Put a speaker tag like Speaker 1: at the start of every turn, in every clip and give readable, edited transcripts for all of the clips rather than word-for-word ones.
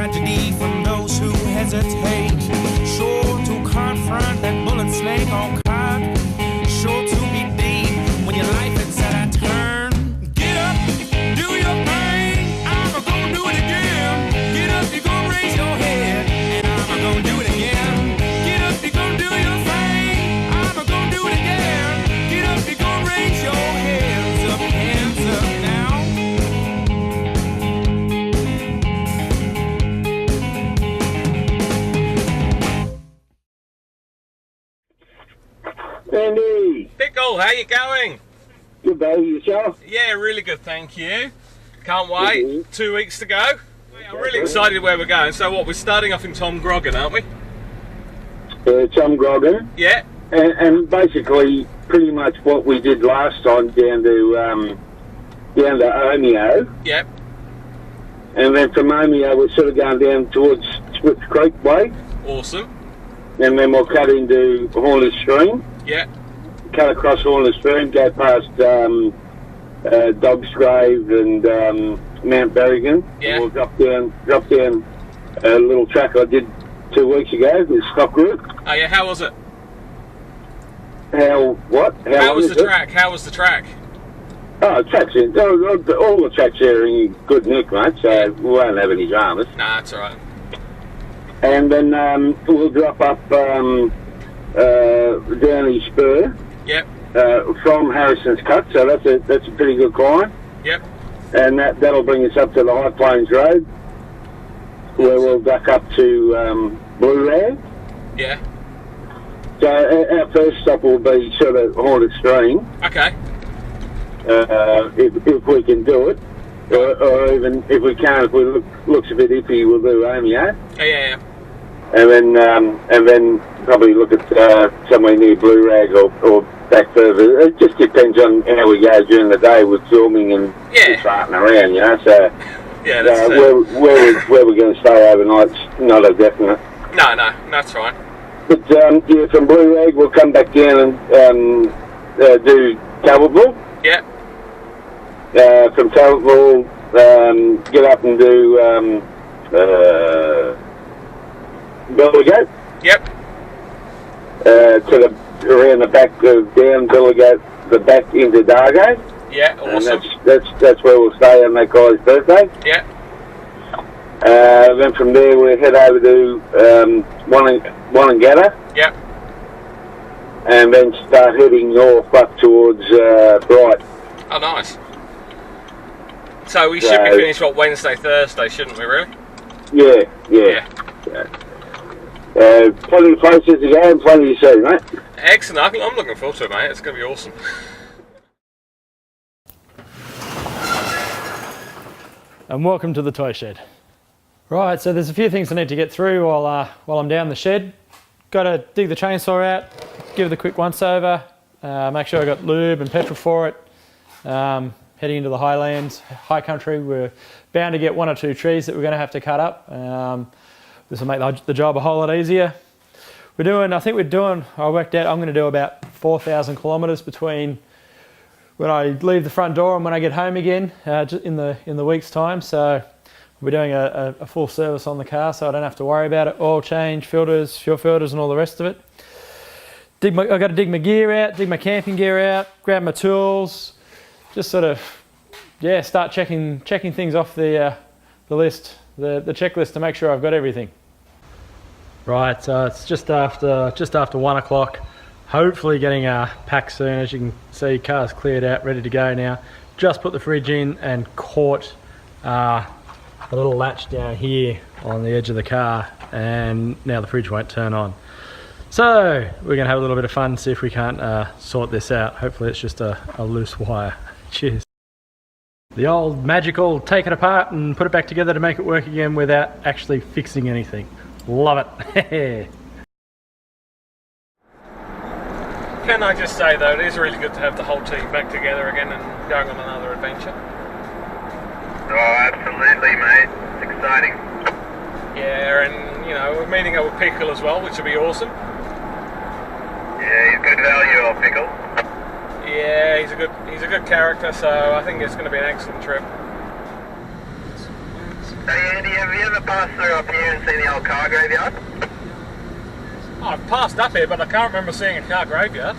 Speaker 1: tragedy from those who hesitate. Sure to confront that bullet slate on cut. Sure to be deep when your life is at a turn. Get up, do your thing. I'm gonna do it again. Get up, you're gonna raise your head, and I'm gonna do it again. Get up, you're gonna do your thing. I'm gonna do it again. Get up, you're gonna raise your hands up now.
Speaker 2: Andy,
Speaker 3: Pickle, how you going?
Speaker 2: good baby yourself.
Speaker 3: Yeah, really good, thank you. Can't wait. 2 weeks to go. I'm really excited where we're going. So what, we're starting off in Tom Grogan, aren't we?
Speaker 2: Tom Grogan,
Speaker 3: Yeah.
Speaker 2: and basically pretty much what we did last time down to Omeo,
Speaker 3: Yep.
Speaker 2: and then from Omeo we're sort of going down towards Swift Creek way,
Speaker 3: Awesome.
Speaker 2: and then we'll cut into Horner's Stream,
Speaker 3: Yeah.
Speaker 2: cut across Horner's Stream, go past Dog's Grave and Mount Berrigan.
Speaker 3: Yeah.
Speaker 2: And we'll drop down a little track I did 2 weeks ago, the stock route.
Speaker 3: Oh yeah, how was it?
Speaker 2: How
Speaker 3: How was
Speaker 2: long
Speaker 3: the
Speaker 2: is it?
Speaker 3: track? How was the track?
Speaker 2: Oh, tracks in. All the tracks are in good nick, mate, so we won't have any dramas.
Speaker 3: Nah, that's alright.
Speaker 2: And then we'll drop up Downey Spur
Speaker 3: Yep.
Speaker 2: from Harrison's Cut, so that's a pretty good climb.
Speaker 3: Yep.
Speaker 2: And that'll bring us up to the High Plains Road, where we'll duck up to Blue Rag.
Speaker 3: Yeah.
Speaker 2: So our first stop will be sort of Haunted Stream,
Speaker 3: Okay.
Speaker 2: if we can do it, or even if we can't, if it looks a bit iffy, we'll do Omeo,
Speaker 3: Yeah.
Speaker 2: and then probably look at somewhere near Blue Rag or back further. It just depends on how we go during the day with filming and farting around, you know. So
Speaker 3: Yeah, that's
Speaker 2: where we're going to stay overnight's not a definite.
Speaker 3: No, that's fine.
Speaker 2: But yeah, from Blue Rag we'll come back down and do Talbotville.
Speaker 3: Yeah.
Speaker 2: From Talbotville, get up and do Billigoat.
Speaker 3: Yep.
Speaker 2: Around the back of down Billigoat, the back into Dargo.
Speaker 3: Yeah, awesome.
Speaker 2: And that's where we'll stay on that guy's birthday.
Speaker 3: Yeah.
Speaker 2: Then from there we'll head over to Wonningata.
Speaker 3: Yep.
Speaker 2: And then start heading north up towards Bright.
Speaker 3: Oh, nice. So we should be finished, what, Wednesday, Thursday, shouldn't we, really?
Speaker 2: Yeah. Plenty of places to go and plenty to see, mate.
Speaker 3: Excellent. I'm looking forward to it, mate. It's going to be awesome.
Speaker 4: And welcome to the toy shed. Right, so there's a few things I need to get through while I'm down the shed. Got to dig the chainsaw out, give it a quick once over, make sure I got lube and petrol for it. Heading into the Highlands, High Country, we're bound to get 1 or 2 trees that we're going to have to cut up. This will make the job a whole lot easier. I worked out I'm going to do about 4,000 kilometres between when I leave the front door and when I get home again in the week's time. So we're doing a full service on the car, so I don't have to worry about it. Oil change, filters, fuel filters and all the rest of it. I've got to dig my gear out, dig my camping gear out, grab my tools, just sort of, start checking things off the list, the checklist to make sure I've got everything. Right, so it's just after 1 o'clock. Hopefully getting packed soon. As you can see, car's cleared out, ready to go now. Just put the fridge in and caught a little latch down here on the edge of the car, and now the fridge won't turn on. So we're going to have a little bit of fun, see if we can't sort this out. Hopefully it's just a loose wire. Cheers. The old magical take it apart and put it back together to make it work again without actually fixing anything. Love it.
Speaker 3: Can I just say, though, it is really good to have the whole team back together again and going on another adventure.
Speaker 5: Oh, absolutely, mate. It's exciting.
Speaker 3: Yeah, and, we're meeting up with Pickle as well, which will be awesome.
Speaker 5: Yeah, he's good value, old Pickle.
Speaker 3: Yeah, he's a good character, so I think it's going to be an excellent trip.
Speaker 5: Hey Andy, have you ever passed through up here and seen the old car graveyard?
Speaker 3: I've passed up here, but I can't remember seeing a car graveyard.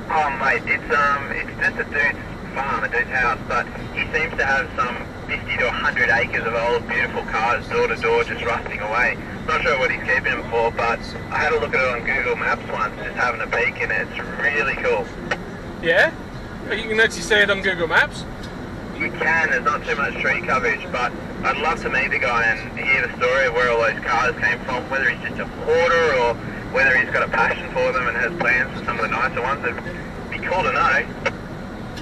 Speaker 5: Oh mate, it's just a dude's farm, a dude's house, but he seems to have some 50 to 100 acres of old beautiful cars door to door just rusting away. Not sure what he's keeping them for, but I had a look at it on Google Maps once, just having a peek, and it's really cool.
Speaker 3: Yeah? You can actually see it on Google Maps?
Speaker 5: You can, there's not too much tree coverage, but I'd love to meet the guy and hear the story of where all those cars came from, whether he's just a hoarder or whether he's got a passion for them and has plans for some of the nicer ones. It'd be cool to know.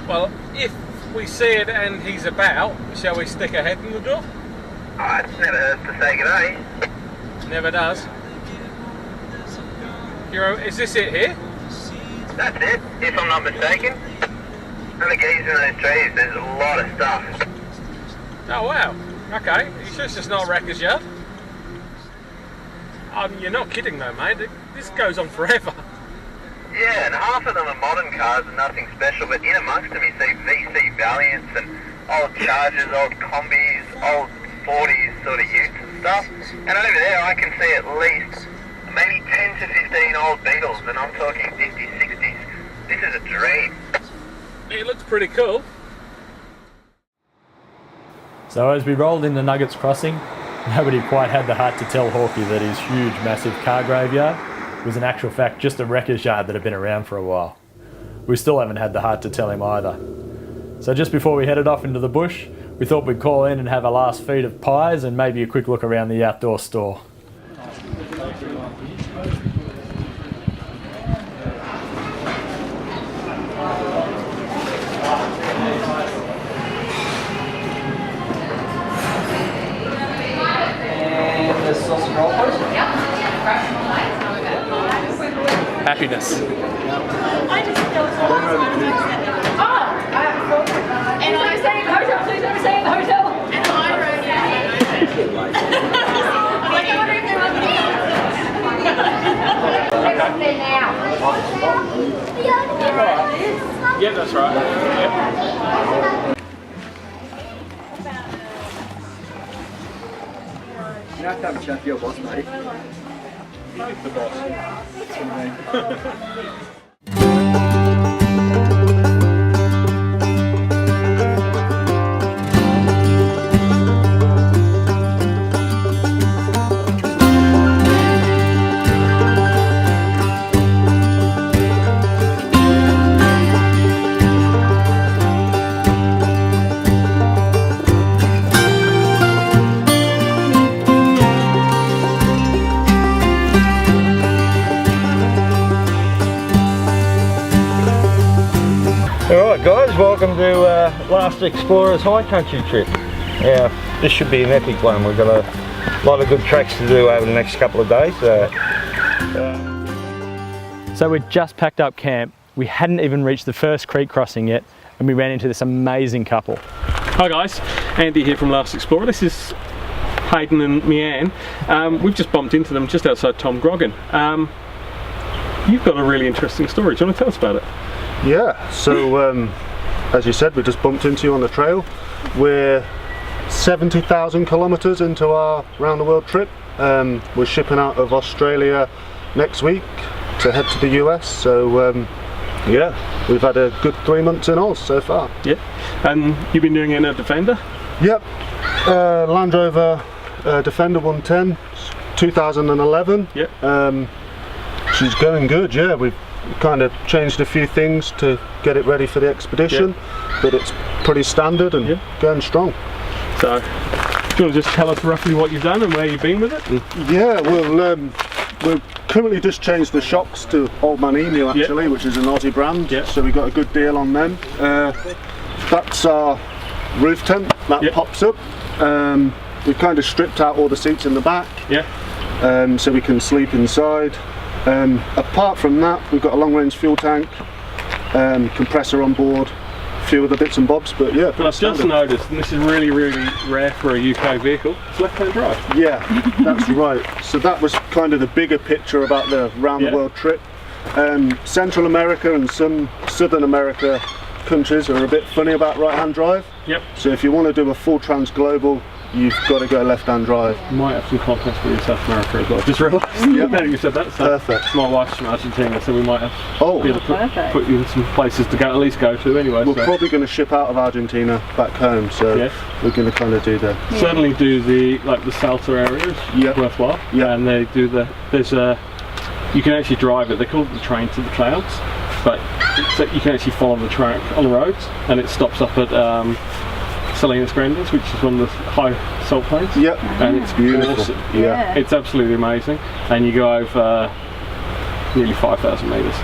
Speaker 3: Well, if we see it and he's about, shall we stick a head in the door?
Speaker 5: Oh, it's never hurts to say g'day.
Speaker 3: Never does. Is this it here?
Speaker 5: That's it, if I'm not mistaken. And the geese in those trees, there's a lot of stuff.
Speaker 3: Oh wow. Okay. Are you sure it's just not a wrecker's yard? You're not kidding though, mate. This goes on forever.
Speaker 5: Yeah, and half of them are modern cars and nothing special, but in amongst them you see VC Valiants and old Chargers, old Combis, old 40s sort of utes and stuff. And over there I can see at least maybe 10 to 15 old Beetles, and I'm talking 50s, 60s. This is a dream.
Speaker 3: It looks pretty cool.
Speaker 4: So as we rolled into Nuggets Crossing, nobody quite had the heart to tell Hawkeye that his huge, massive car graveyard was in actual fact just a wrecker's yard that had been around for a while. We still haven't had the heart to tell him either. So just before we headed off into the bush, we thought we'd call in and have a last feed of pies and maybe a quick look around the outdoor store. Happiness.
Speaker 6: And I was staying in the hotel, please don't stay in the hotel. And I wrote it. I'm like, I wonder if they're there now.
Speaker 3: Yeah, that's right. Yep.
Speaker 7: You have to have a chat to your boss, mate.
Speaker 3: He's the boss.
Speaker 8: Alright guys, welcome to LastXplorer's High Country trip. Yeah, this should be an epic one. We've got a lot of good tracks to do over the next couple of days.
Speaker 4: So we'd just packed up camp, we hadn't even reached the first creek crossing yet, and we ran into this amazing couple.
Speaker 3: Hi guys, Andy here from LastXplorer. This is Hayden and Meanne. We've just bumped into them just outside Tom Grogan. You've got a really interesting story. Do you want to tell us about it?
Speaker 9: Yeah, so as you said, we just bumped into you on the trail. We're 70,000 kilometres into our round the world trip. We're shipping out of Australia next week to head to the US, so yeah, we've had a good 3 months in Oz so far.
Speaker 3: Yeah, and you've been doing it in a Defender?
Speaker 9: Yep, Land Rover Defender 110, 2011.
Speaker 3: Yep.
Speaker 9: She's going good, yeah. We've kind of changed a few things to get it ready for the expedition, but it's pretty standard and going strong.
Speaker 3: So, do you want to just tell us roughly what you've done and where you've been with it?
Speaker 9: Yeah, well, we've currently just changed the shocks to Old Man Emu actually, which is an Aussie brand, so we got a good deal on them. That's our roof tent, that pops up. We've kind of stripped out all the seats in the back, so we can sleep inside. Apart from that, we've got a long-range fuel tank, compressor on board, a few other bits and bobs, but yeah.
Speaker 3: But I've just noticed, and this is really, really rare for a UK vehicle, it's left-hand drive.
Speaker 9: Yeah, that's right. So that was kind of the bigger picture about the round-the-world trip. Central America and some Southern America countries are a bit funny about right-hand drive.
Speaker 3: Yep.
Speaker 9: So if you want to do a full trans-global you've got to go left-hand drive.
Speaker 3: You might have some contacts with in South America as well. Just realised.
Speaker 9: Yep.
Speaker 3: Now you said that. So
Speaker 9: Perfect.
Speaker 3: my wife's from Argentina, so we might have be able to
Speaker 6: Perfect.
Speaker 3: put you in some places to go, at least go to anyway.
Speaker 9: We're
Speaker 3: so.
Speaker 9: probably going to ship out of Argentina back home, so we're going to kind of do the...
Speaker 3: Certainly do the Salta areas. Worthwhile.
Speaker 9: Yeah.
Speaker 3: And they do you can actually drive it. They call it the train to the clouds, but you can actually follow the track on the roads, and it stops up at Salinas Grandes, which is one of the high salt plains.
Speaker 9: Yep.
Speaker 3: And it's
Speaker 9: beautiful.
Speaker 3: Awesome.
Speaker 9: Yeah.
Speaker 3: It's absolutely amazing, and you go over nearly 5,000 metres.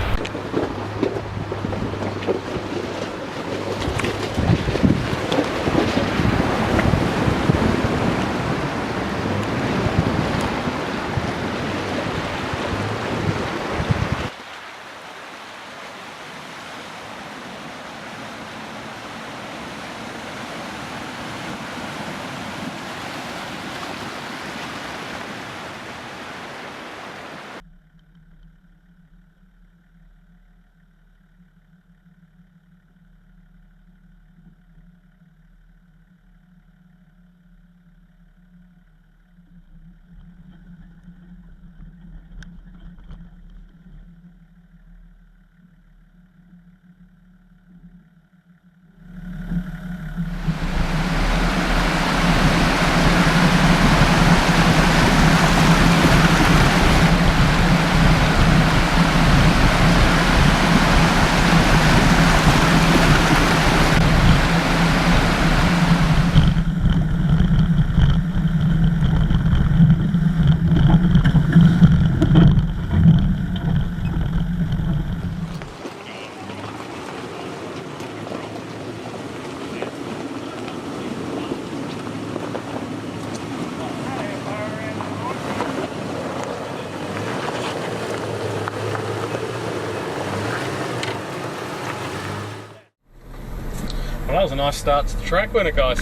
Speaker 3: Well, that was a nice start to the track, wasn't it, guys?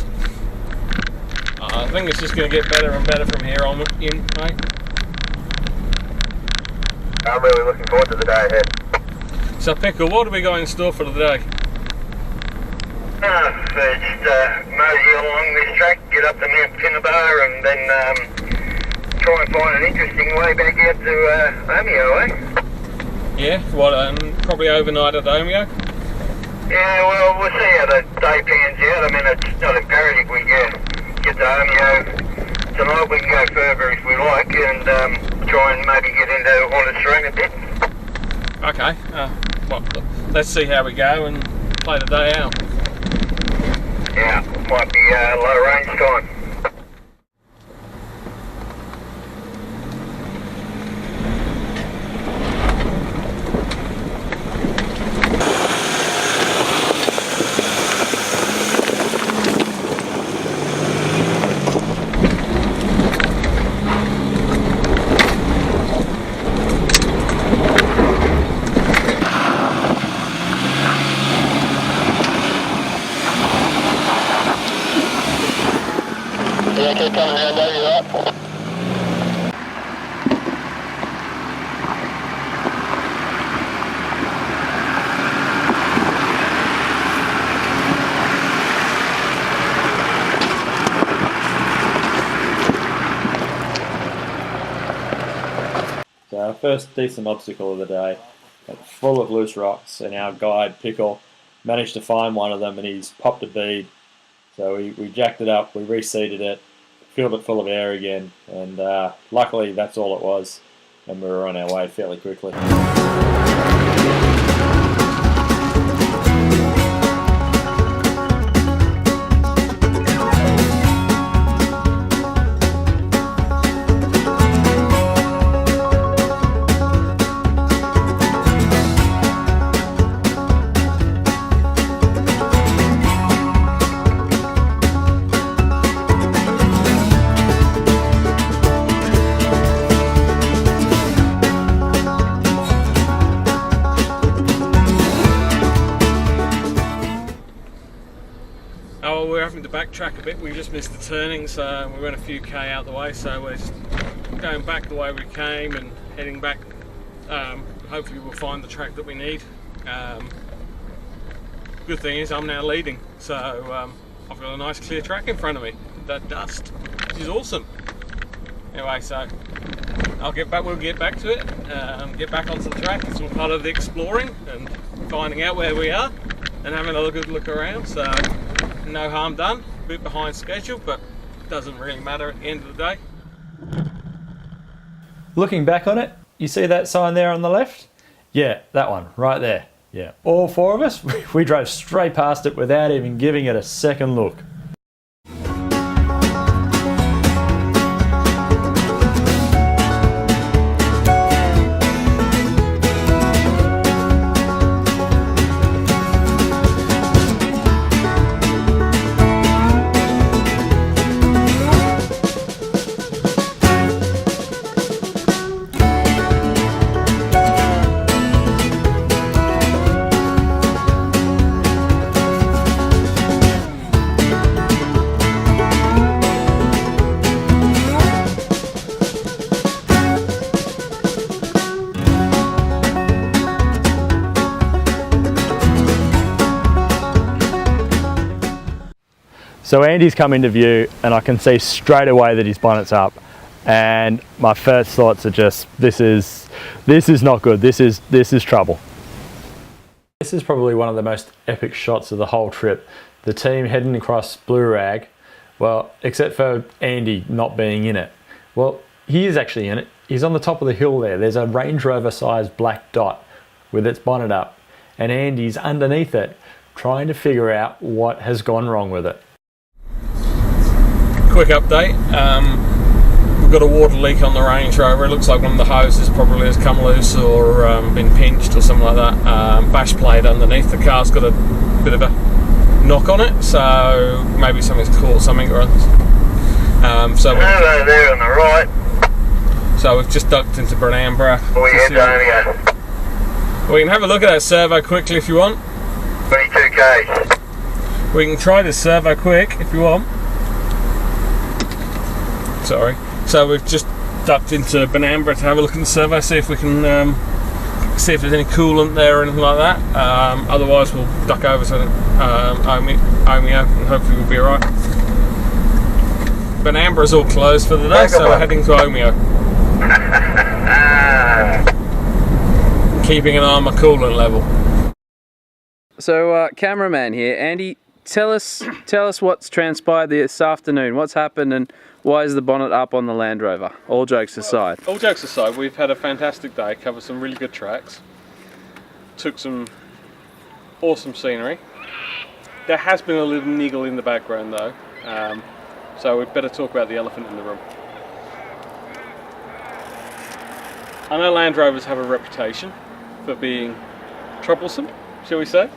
Speaker 3: I think it's just going to get better and better from here on in, mate.
Speaker 5: I'm really looking forward to the day ahead.
Speaker 3: So, Pickle, what have we got in store for the day?
Speaker 5: Just mosey along this track, get up to Mount Pinnabar, and then try and find an interesting way back out to Omeo, eh?
Speaker 3: Yeah, what, probably overnight at Omeo?
Speaker 5: Yeah, well, we'll see how the day pans out. I mean, it's not imperative we get to Omeo tonight. We can go further if we like, and try and maybe get into Honest a bit.
Speaker 3: Okay, well, let's see how we go and play the day out.
Speaker 5: Yeah, might be low range time.
Speaker 7: So our first decent obstacle of the day, full of loose rocks, and our guide Pickle managed to find one of them, and he's popped a bead. So we jacked it up, we reseated it, filled it full of air again, and luckily that's all it was, and we were on our way fairly quickly.
Speaker 3: Oh, we're having to backtrack a bit. We just missed the turning, so we went a few K out the way, so we're just going back the way we came and heading back. Hopefully we'll find the track that we need. Good thing is I'm now leading, so I've got a nice clear track in front of me. that dust, which is awesome. Anyway, so we'll get back to it, get back onto the track. It's all part of the exploring and finding out where we are and having a good look around. So no harm done, a bit behind schedule, but doesn't really matter at the end of the day.
Speaker 4: Looking back on it, you see that sign there on the left? Yeah, that one, right there. Yeah, all four of us, we drove straight past it without even giving it a second look. So Andy's come into view and I can see straight away that his bonnet's up, and my first thoughts are just, this is not good, this is trouble. This is probably one of the most epic shots of the whole trip. The team heading across Blue Rag, well, except for Andy not being in it. Well, he is actually in it. He's on the top of the hill there. There's a Range Rover sized black dot with its bonnet up, and Andy's underneath it trying to figure out what has gone wrong with it.
Speaker 3: Quick update, we've got a water leak on the Range Rover. It looks like one of the hoses probably has come loose or been pinched or something like that. Bash plate underneath. The car's got a bit of a knock on it, so maybe something's caught something or other. So
Speaker 5: hello there on the right.
Speaker 3: So we've just ducked into Brunamborough. We can have a look at that servo quickly if you want.
Speaker 5: 22k.
Speaker 3: We can try this servo quick if you want. Sorry. So we've just ducked into Brunamborough to have a look at the servo, see if we can see if there's any coolant there or anything like that. Otherwise we'll duck over to Omeo and hopefully we'll be alright. Brunamborough's all closed for the day, so we're heading to Omeo. Keeping an eye on my coolant level.
Speaker 10: So cameraman here, Andy, tell us what's transpired this afternoon. What's happened and why is the bonnet up on the Land Rover? All jokes aside.
Speaker 3: All jokes aside, we've had a fantastic day, covered some really good tracks, took some awesome scenery. There has been a little niggle in the background though, so we'd better talk about the elephant in the room. I know Land Rovers have a reputation for being troublesome, shall we say.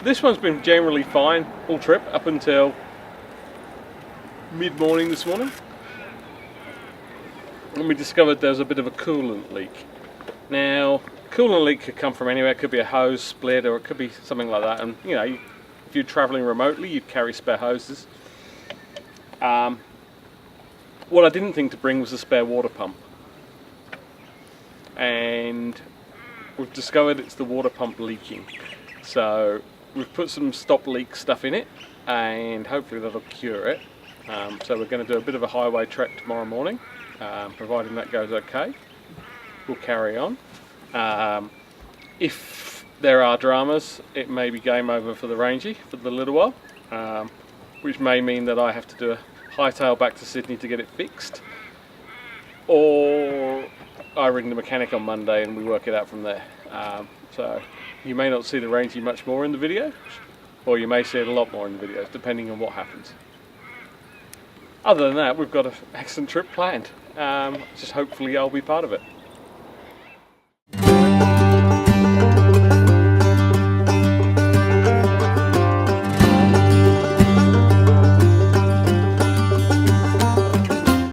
Speaker 3: This one's been generally fine all trip up until mid-morning this morning, and we discovered there was a bit of a coolant leak. Now, coolant leak could come from anywhere. It could be a hose split or it could be something like that, and you know, if you're travelling remotely you'd carry spare hoses. What I didn't think to bring was a spare water pump, and we've discovered it's the water pump leaking. So we've put some stop leak stuff in it and hopefully that'll cure it. So we're going to do a bit of a highway trek tomorrow morning, providing that goes okay. We'll carry on. If there are dramas, it may be game over for the Rangie for the little while, which may mean that I have to do a hightail back to Sydney to get it fixed, or I ring the mechanic on Monday and we work it out from there. So you may not see the Rangie much more in the video, or you may see it a lot more in the videos, depending on what happens. Other than that, we've got an excellent trip planned. Just hopefully I'll be part of it.